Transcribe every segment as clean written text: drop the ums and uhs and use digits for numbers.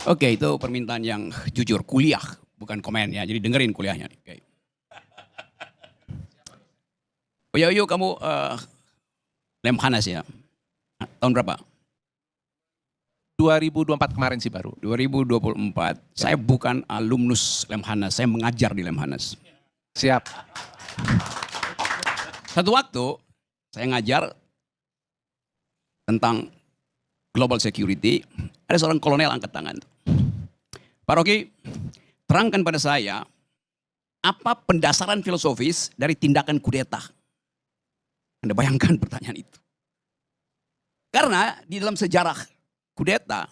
Oke, itu permintaan yang jujur, kuliah, bukan komen ya. Jadi dengerin kuliahnya nih. Oke. Oh ya, yuk kamu Lemhanas ya. Tahun berapa? 2024 kemarin sih baru. 2024. Saya bukan alumnus Lemhanas, saya mengajar di Lemhanas. Siap. Satu waktu saya ngajar tentang global security, ada seorang kolonel angkat tangan. Pak Rocky, terangkan pada saya apa pendasaran filosofis dari tindakan kudeta. Anda bayangkan pertanyaan itu. Karena di dalam sejarah kudeta,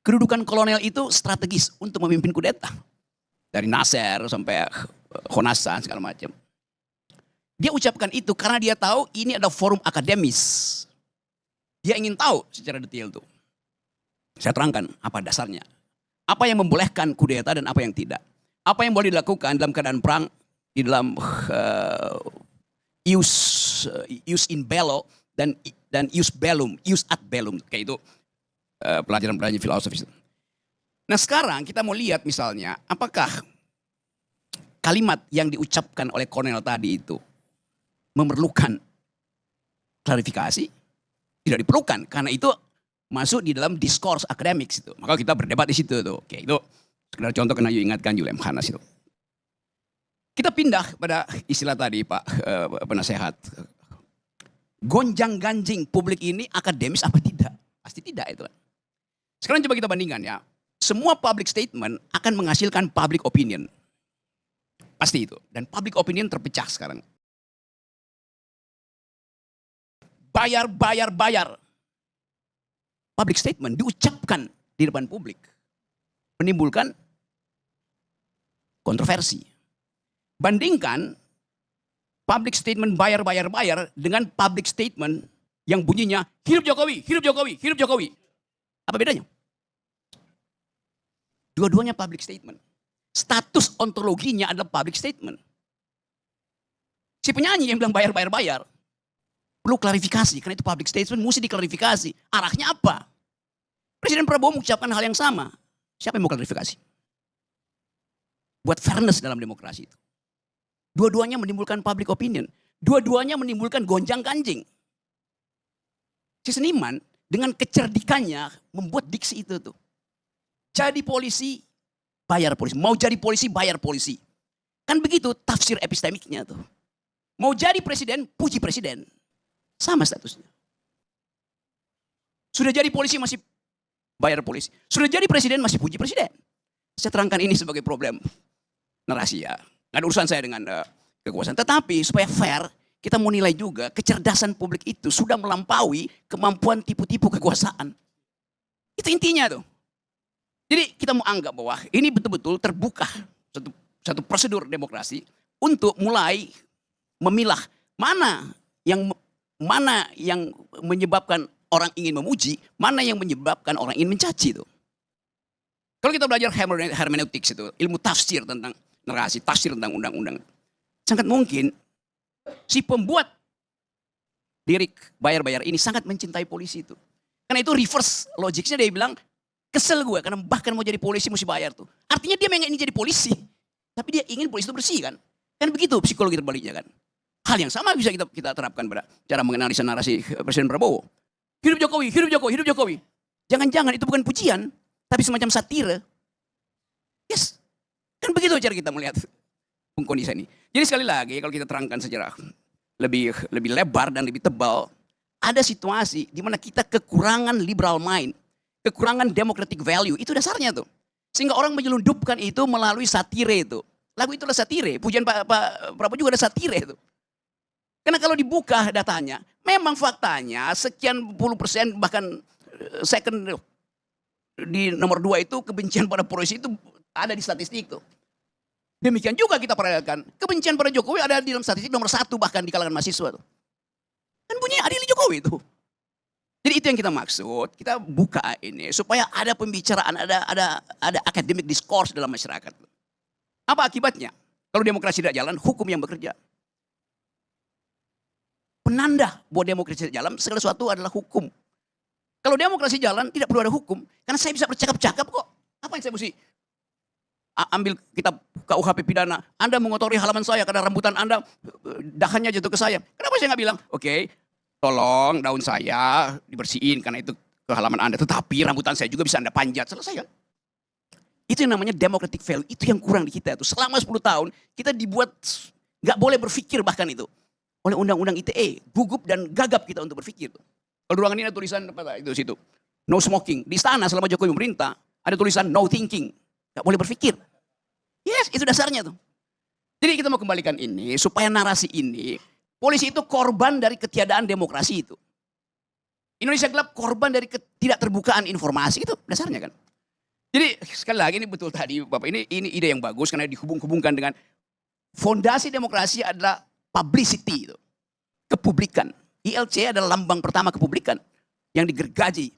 kedudukan kolonel itu strategis untuk memimpin kudeta. Dari Nasser sampai Khorasan segala macam. Dia ucapkan itu karena dia tahu ini ada forum akademis. Dia ingin tahu secara detail itu. Saya terangkan apa dasarnya. Apa yang membolehkan kudeta dan apa yang tidak. Apa yang boleh dilakukan dalam keadaan perang, di dalam use in bello dan use bellum, use ad bellum. Kayak itu pelajaran-pelajaran filosofis. Nah sekarang kita mau lihat misalnya apakah kalimat yang diucapkan oleh kolonel tadi itu memerlukan klarifikasi? Tidak diperlukan karena itu masuk di dalam diskurs akademik itu. Maka kita berdebat di situ tuh. Oke, itu sekedar contoh karena ingatkan Lemhanas itu. Kita pindah pada istilah tadi Pak penasehat. Gonjang-ganjing publik ini akademis apa tidak? Pasti tidak itu. Sekarang coba kita bandingkan ya. Semua public statement akan menghasilkan public opinion. Pasti itu. Dan public opinion terpecah sekarang. Bayar. Public statement diucapkan di depan publik. Menimbulkan kontroversi. Bandingkan public statement bayar dengan public statement yang bunyinya hidup Jokowi, hidup Jokowi, hidup Jokowi. Apa bedanya? Dua-duanya public statement. Status ontologinya adalah public statement. Si penyanyi yang bilang bayar. Perlu klarifikasi, karena itu public statement mesti diklarifikasi. Arahnya apa? Presiden Prabowo mengucapkan hal yang sama. Siapa yang mau klarifikasi? Buat fairness dalam demokrasi itu. Dua-duanya menimbulkan public opinion. Dua-duanya menimbulkan gonjang-ganjing. Si seniman dengan kecerdikannya membuat diksi itu tuh. Jadi polisi, bayar polisi. Mau jadi polisi, bayar polisi. Kan begitu tafsir epistemiknya tuh. Mau jadi presiden, puji presiden. Sama statusnya. Sudah jadi polisi masih bayar polisi. Sudah jadi presiden masih puji presiden. Saya terangkan ini sebagai problem narasi ya. Nggak ada urusan saya dengan kekuasaan. Tetapi supaya fair, kita mau nilai juga kecerdasan publik itu sudah melampaui kemampuan tipu-tipu kekuasaan. Itu intinya tuh. Jadi kita mau anggap bahwa ini betul-betul terbuka satu prosedur demokrasi untuk mulai memilah mana yang menyebabkan orang ingin memuji, mana yang menyebabkan orang ingin mencaci itu. Kalau kita belajar hermeneutics itu, ilmu tafsir tentang narasi, tafsir tentang undang-undang, sangat mungkin si pembuat lirik bayar ini sangat mencintai polisi itu. Karena itu reverse logicnya dia bilang, kesel gue karena bahkan mau jadi polisi mesti bayar tuh. Artinya dia ingin jadi polisi, tapi dia ingin polisi itu bersih kan. Kan begitu psikologi terbaliknya kan. Hal yang sama bisa kita terapkan pada cara menganalisa narasi Presiden Prabowo. Hidup Jokowi, hidup Jokowi, hidup Jokowi. Jangan-jangan itu bukan pujian, tapi semacam satire. Yes, kan begitu cara kita melihat kondisi ini. Jadi sekali lagi kalau kita terangkan secara lebih lebar dan lebih tebal, ada situasi di mana kita kekurangan liberal mind, kekurangan democratic value, itu dasarnya tuh. Sehingga orang menyelundupkan itu melalui satire itu. Lagu itulah satire, pujian Pak Prabowo juga ada satire itu. Karena kalau dibuka datanya, memang faktanya sekian puluh persen bahkan second di nomor 2 itu kebencian pada polisi itu ada di statistik tuh. Demikian juga kita perhatikan kebencian pada Jokowi ada di dalam statistik nomor 1 bahkan di kalangan mahasiswa tuh. Kan bunyinya adil Jokowi itu. Jadi itu yang kita maksud, kita buka ini supaya ada pembicaraan, ada academic discourse dalam masyarakat. Apa akibatnya? Kalau demokrasi tidak jalan, hukum yang bekerja. Penanda bahwa demokrasi tidak jalan, segala sesuatu adalah hukum. Kalau demokrasi jalan, tidak perlu ada hukum. Karena saya bisa bercakap-cakap kok. Apa yang saya mesti ambil kitab KUHP pidana. Anda mengotori halaman saya karena rambutan Anda dahannya jatuh ke saya. Kenapa saya nggak bilang, oke, tolong daun saya dibersihin karena itu ke halaman Anda. Tetapi rambutan saya juga bisa Anda panjat. Selesai kan? Itu yang namanya democratic value. Itu yang kurang di kita. Selama 10 tahun, kita dibuat nggak boleh berpikir bahkan itu. Oleh undang-undang ITE. Gugup dan gagap kita untuk berpikir. Kalau di ruangan ini ada tulisan apa itu situ. No smoking. Di istana selama Jokowi memerintah, ada tulisan no thinking. Nggak boleh berpikir. Yes, itu dasarnya tuh. Jadi kita mau kembalikan ini, supaya narasi ini, polisi itu korban dari ketiadaan demokrasi itu. Indonesia gelap korban dari ketidakterbukaan informasi, itu dasarnya kan. Jadi sekali lagi ini betul tadi Bapak, ini ide yang bagus karena dihubung-hubungkan dengan fondasi demokrasi adalah publicity itu. Kepublikan. ILC adalah lambang pertama kepublikan yang digergaji.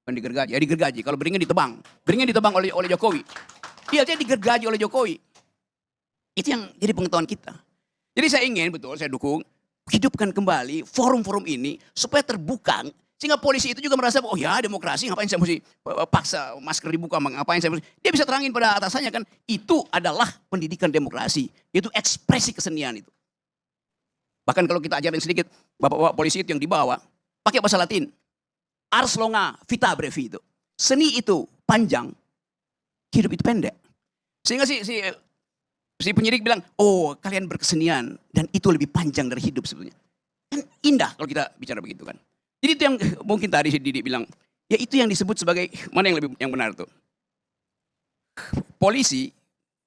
Bukan digergaji, ya digergaji. Kalau beringin ditebang. Beringin ditebang oleh Jokowi. ILC digergaji oleh Jokowi. Itu yang jadi pengetahuan kita. Jadi saya ingin, betul, saya dukung, hidupkan kembali forum-forum ini supaya terbuka. Sehingga polisi itu juga merasa, oh ya demokrasi, ngapain saya mesti paksa masker dibuka, ngapain saya mesti. Dia bisa terangin pada atasannya kan, itu adalah pendidikan demokrasi. Itu ekspresi kesenian itu. Bahkan kalau kita ajarin sedikit, bapak-bapak polisi itu yang dibawa, pakai bahasa Latin. Ars longa, vita brevi itu. Seni itu panjang, hidup itu pendek. Sehingga si penyidik bilang, oh kalian berkesenian dan itu lebih panjang dari hidup sebetulnya. Kan indah kalau kita bicara begitu kan. Jadi itu yang mungkin tadi si Didi bilang, ya itu yang disebut sebagai, mana yang benar tuh. Polisi,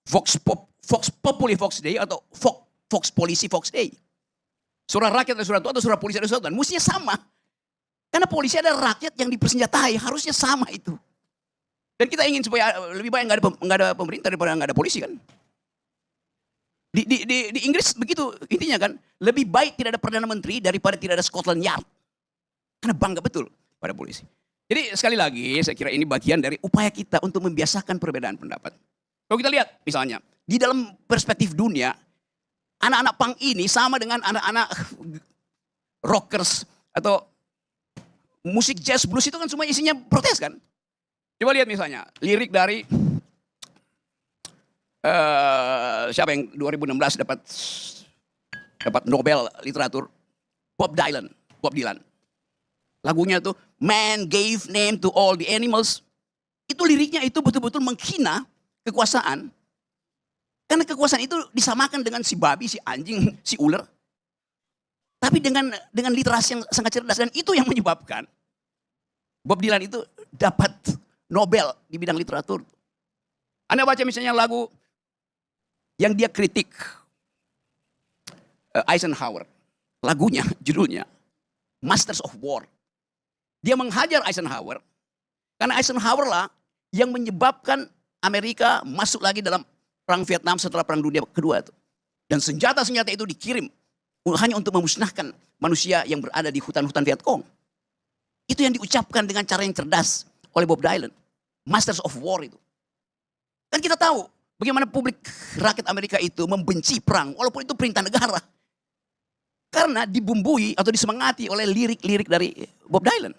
Vox Populi Vox Dei atau Vox Polisi Vox Dei. Surah rakyat ada surah Tuhan atau surah polisi ada surah Tuhan. Mestinya sama. Karena polisi ada rakyat yang dipersenjatai, harusnya sama itu. Dan kita ingin supaya lebih baik nggak ada pemerintah daripada nggak ada polisi kan. Di Inggris begitu intinya kan, lebih baik tidak ada perdana menteri daripada tidak ada Scotland Yard. Karena bangga betul pada polisi. Jadi sekali lagi saya kira ini bagian dari upaya kita untuk membiasakan perbedaan pendapat. Kalau kita lihat misalnya di dalam perspektif dunia, anak-anak punk ini sama dengan anak-anak rockers atau musik jazz blues itu kan semua isinya protes kan. Coba lihat misalnya lirik dari siapa yang 2016 dapat Nobel literatur, Bob Dylan. Lagunya tuh Man Gave Name to All the Animals. Itu liriknya itu betul-betul menghina kekuasaan. Karena kekuasaan itu disamakan dengan si babi, si anjing, si ular. Tapi dengan literasi yang sangat cerdas. Dan itu yang menyebabkan Bob Dylan itu dapat Nobel di bidang literatur. Anda baca misalnya lagu yang dia kritik Eisenhower. Lagunya, judulnya Masters of War. Dia menghajar Eisenhower. Karena Eisenhower lah yang menyebabkan Amerika masuk lagi dalam perang Vietnam setelah perang dunia kedua itu. Dan senjata-senjata itu dikirim hanya untuk memusnahkan manusia yang berada di hutan-hutan Vietcong. Itu yang diucapkan dengan cara yang cerdas oleh Bob Dylan. Masters of War itu. Dan kita tahu bagaimana publik rakyat Amerika itu membenci perang walaupun itu perintah negara. Karena dibumbui atau disemangati oleh lirik-lirik dari Bob Dylan.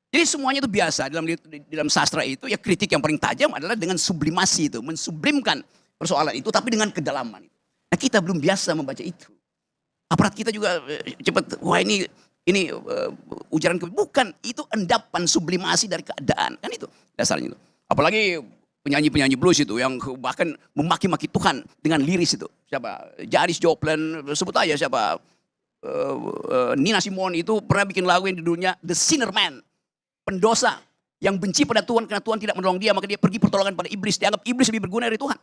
Jadi semuanya itu biasa dalam sastra itu ya kritik yang paling tajam adalah dengan sublimasi itu. Mensublimkan persoalan itu tapi dengan kedalaman. Nah kita belum biasa membaca itu. Aparat kita juga cepat, wah ini ujaran bukan, itu endapan sublimasi dari keadaan. Kan itu dasarnya itu. Apalagi penyanyi-penyanyi blues itu yang bahkan memaki-maki Tuhan dengan liris itu. Siapa? Janis Joplin, sebut aja siapa? Nina Simone itu pernah bikin lagu yang judulnya The Sinner Man. Pendosa yang benci pada Tuhan karena Tuhan tidak menolong dia, maka dia pergi pertolongan pada iblis. Dianggap iblis lebih berguna dari Tuhan.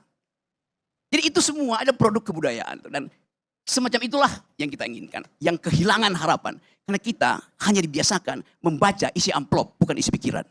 Jadi itu semua ada produk kebudayaan. Dan semacam itulah yang kita inginkan. Yang kehilangan harapan. Karena kita hanya dibiasakan membaca isi amplop, bukan isi pikiran.